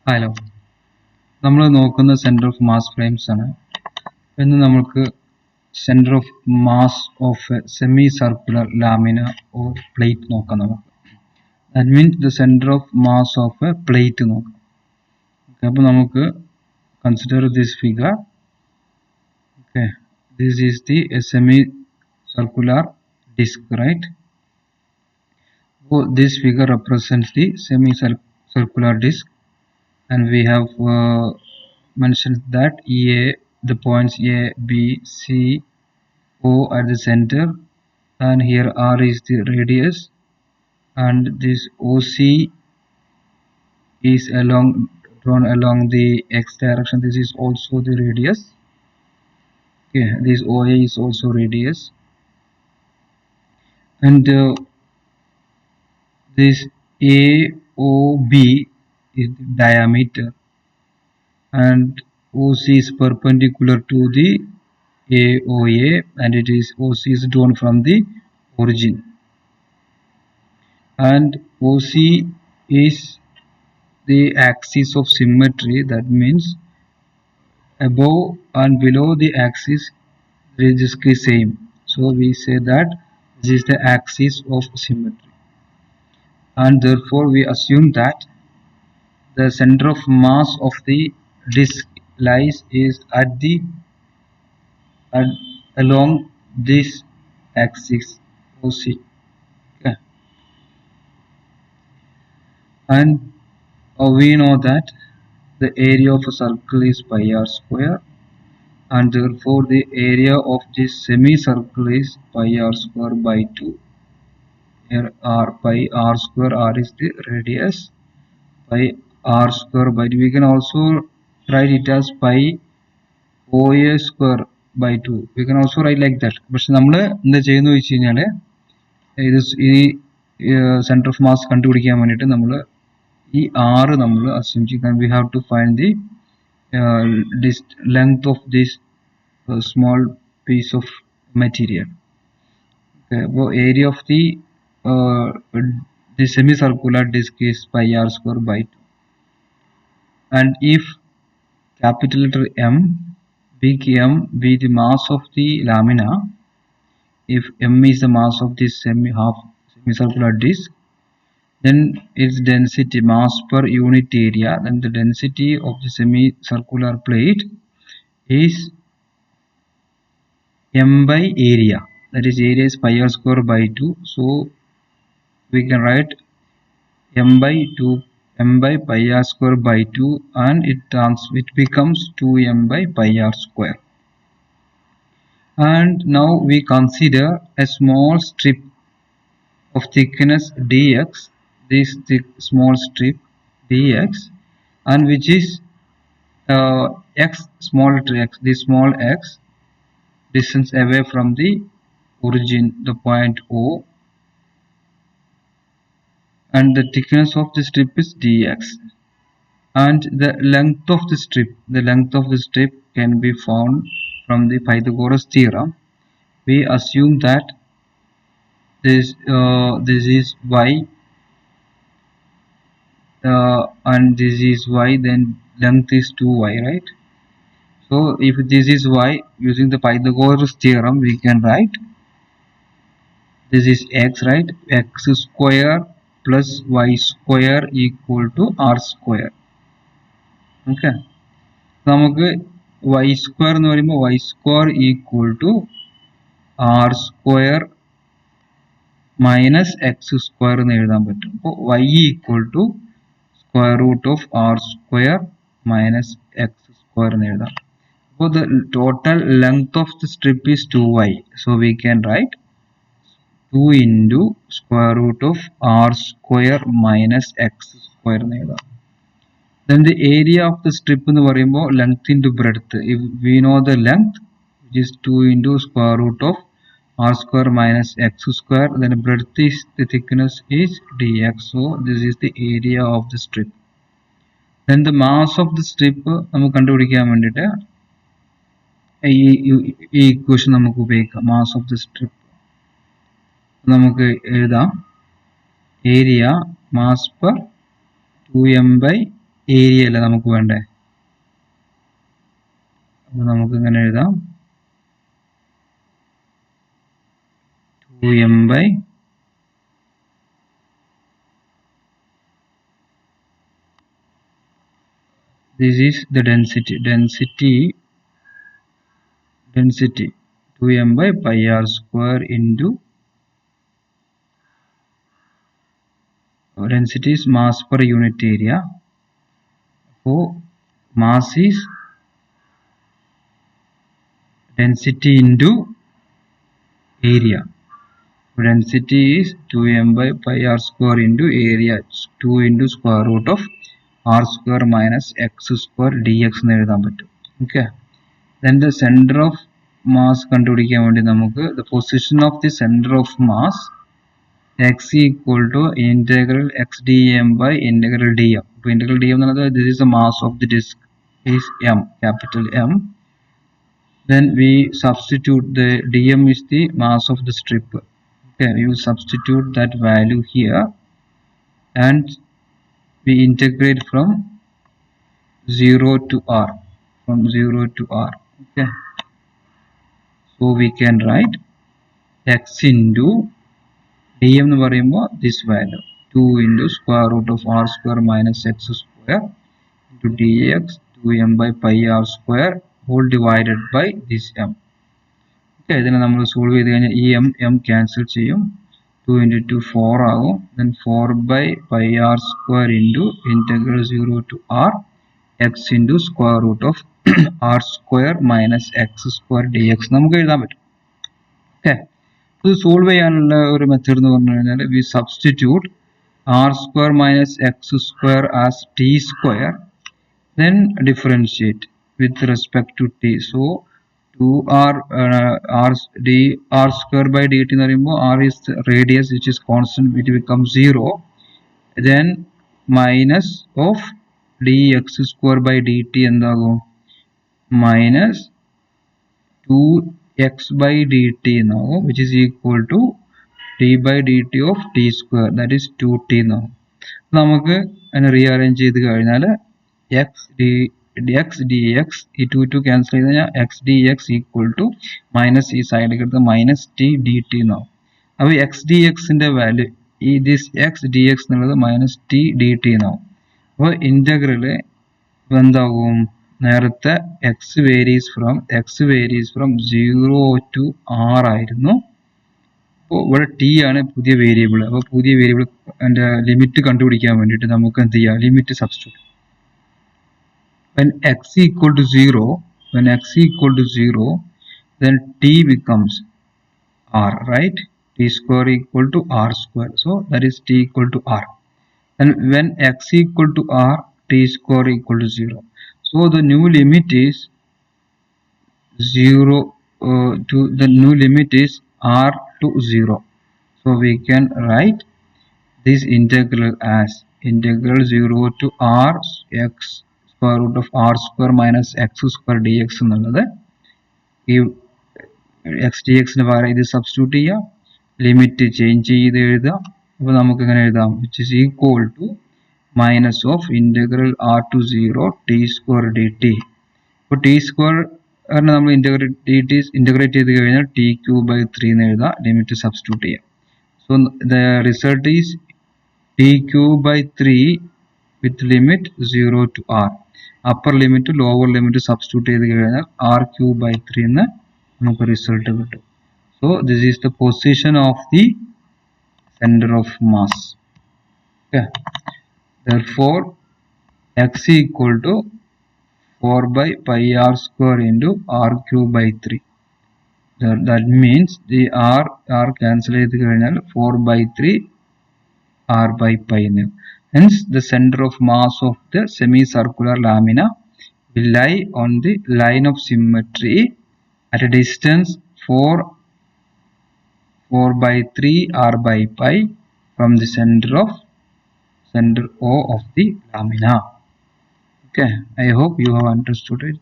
Hello, നമ്മൾ നോക്കുന്ന centre of mass frames ആണ്. ഇന്ന് നമുക്ക് centre of mass of a semi circular lamina or plate നോക്കാം. നമുക്ക് that means the centre of mass of a plate നോക്കാം. അപ്പോൾ നമുക്ക് consider this figure. Okay, this is the semi circular disc, right? So this figure represents the semi-circular disc, and we have mentioned that the points A, B, C, O at the center, and here R is the radius, and this OC is drawn along the X direction. This is also the radius. Okay, this OA is also radius, and this AOB is the diameter, and OC is perpendicular to the AOA, and OC is drawn from the origin, and OC is the axis of symmetry. That means above and below the axis the disc is same, so we say that this is the axis of symmetry, and therefore we assume that the center of mass of the disc lies is along this axis OC. Okay. And we know that the area of a circle is pi r square, and therefore the area of this semicircle is pi r square by 2. Here r pi r square, r is the radius, pi r square by 2. We can also write it as pi OA square by 2. We can also write like that. പക്ഷെ നമ്മൾ എന്താ ചെയ്യുന്നത് വെച്ച് കഴിഞ്ഞാൽ ഈ centre of mass കണ്ടുപിടിക്കാൻ വേണ്ടിയിട്ട് നമ്മൾ ഈ ആറ് നമ്മൾ അസ്യൂം ചെയ്യും. We have to find the length of this small piece of material. Okay, so area of the semicircular disc is pi r square by 2, and if capital letter M, big M, be the mass of the lamina, if M is the mass of this semicircular disc, then its density, mass per unit area, then the density of the semicircular plate is M by area, that is area is pi r square by 2, so we can write M by pi r square by 2, and it becomes 2m by pi r square. And now we consider a small strip of thickness dx, this small strip dx, and which is x, small x, this small x distance away from the origin, the point O, and the thickness of the strip is dx, and the length of the strip can be found from the Pythagoras theorem. We assume that this is y, and this is y, then length is 2y, right? So if this is y, using the Pythagoras theorem we can write this is x, right? X square plus y square equal to r square. Okay, നമുക്ക് y square എന്ന് പറയുമ്പോൾ y square equal to r square minus x square എന്ന് എഴുതാൻ പറ്റും. അപ്പോൾ y equal to square root of r square minus x square എന്ന് എഴുതാം. അപ്പോൾ the total length of the strip is 2y, so we can write 2 into square root of r square minus x square എന്ന് എഴുതാം. Then the area of the strip എന്ന് പറയുമ്പോൾ length into breadth. If we know the length, which is 2 into square root of r square minus x square, then breadth is the thickness is dx, so this is the area of the strip. Then the mass of the strip നമുക്ക് കണ്ടുപിടിക്കാൻ വേണ്ടിയിട്ട് ഈ equation നമുക്ക് ഉപയോഗിക്കാം. mass of the strip നമുക്ക് എഴുതാം, area mass per 2m by area അല്ല നമുക്ക് വേണ്ടേ. അപ്പോൾ നമുക്ക് ഇങ്ങനെ എഴുതാം 2m by this is the density 2m by pi r square into density is mass per unit area. So mass is density into area. Density is 2m by pi r square into area 2 into square root of r square minus x square dx എന്ന് എഴുതാൻ പറ്റും. Okay. Then the center of mass കണ്ടുപിടിക്കാൻ വേണ്ടി നമുക്ക് the position of the center of mass x equal to integral x dm by integral dm. അപ്പോൾ integral dm എന്ന് പറയുന്നത് this is the mass of the disk is m, capital M. Then we substitute the dm is the mass of the strip. Okay, we will substitute that value here and we integrate from 0 to r. Okay, so we can write x into dm എന്ന് പറയുമ്പോൾ this value 2 into square root of r square minus x square into dx 2m by pi r square whole divided by this m. Okay, ഇതിനെ നമ്മൾ solve ചെയ്ത് കഴിഞ്ഞാൽ ഈ m cancel ചെയ്യും. 2 into 2 4 ആകും. Then 4 by pi r square into integral 0 to r x into square root of r square minus x square dx നമുക്ക് എഴുതാൻ പറ്റും. ഓക്കെ, ഇത് സോൾവ് ചെയ്യാനുള്ള ഒരു മെത്തേഡ് എന്ന് പറഞ്ഞു കഴിഞ്ഞാൽ we substitute r square minus x square as t square then differentiate with respect to t. So 2r r square by dt എന്ന് പറയുമ്പോൾ r is the radius which is constant, it becomes 0. Then minus of dx square by dt എന്താകും minus 2x by dt എന്നാകും which is equal to d by dt of t square, that is 2t എന്നാകും. നമുക്ക് അതിനെ rearrange ചെയ്ത് കഴിഞ്ഞാൽ x dx ഈ 2 cancel ചെയ്ത് കഴിഞ്ഞാൽ x dx equal to minus ഈ സൈഡിലേക്ക് എടുത്ത് മൈനസ് ടി ഡി ടി എന്നാവും. അപ്പോൾ എക്സ് ഡി എക്സിന്റെ വാല്യൂ ഈ ദിസ് എക്സ് ഡി എക്സ് എന്നുള്ളത് മൈനസ് ടി ഡി ടി എന്നാവും. അപ്പോൾ ഇന്റഗ്രല് എന്താകും നേരത്തെ x varies from 0 to r ആയിരുന്നു. അപ്പോൾ ഇവിടെ ടി ആണ് പുതിയ വേരിയബിൾ. അപ്പോൾ പുതിയ വേരിയബിൾ അതിന്റെ ലിമിറ്റ് കണ്ടുപിടിക്കാൻ വേണ്ടിയിട്ട് നമുക്ക് എന്ത് ചെയ്യാം, limit substitute. When x equal to 0, then t becomes r, right? T square equal to r square. So that is t equal to r. And when x equal to r, t square equal to 0. So the new limit is 0 r to 0. So we can write this integral as integral 0 to r x square root of r square minus x square dx എന്നുള്ളത് ഈ x dx ന് പകരം ഇത് substitute ചെയ്യുക, limit change ചെയ്ത് എഴുതുക. അപ്പോൾ നമുക്ക് ഇങ്ങനെ എഴുതാം which is equal to minus of integral r to 0 t square dt. അപ്പോൾ t square നമ്മൾ ഇന്റഗ്രേറ്റ് ചെയ്ത് കഴിഞ്ഞാൽ t cube by 3 എന്ന് എഴുതാം, ലിമിറ്റ് സബ്സ്റ്റിറ്റ്യൂട്ട് ചെയ്യാം. So the result is t cube by 3 with limit 0 to r. Upper limit lower limit substitute ചെയ്ത് കഴിഞ്ഞാൽ r cube by 3 എന്ന് നമുക്ക് റിസൾട്ട് കിട്ടും. So this is the position of the center of mass. Okay. Therefore x equal to 4 by pi r square into r cube by 3. That means the r cancel ചെയ്ത് കഴിഞ്ഞാൽ 4 by 3 r by pi. Hence the center of mass of the semicircular lamina will lie on the line of symmetry at a distance 4 by 3 r by pi from the center O of the lamina. Okay, I hope you have understood it.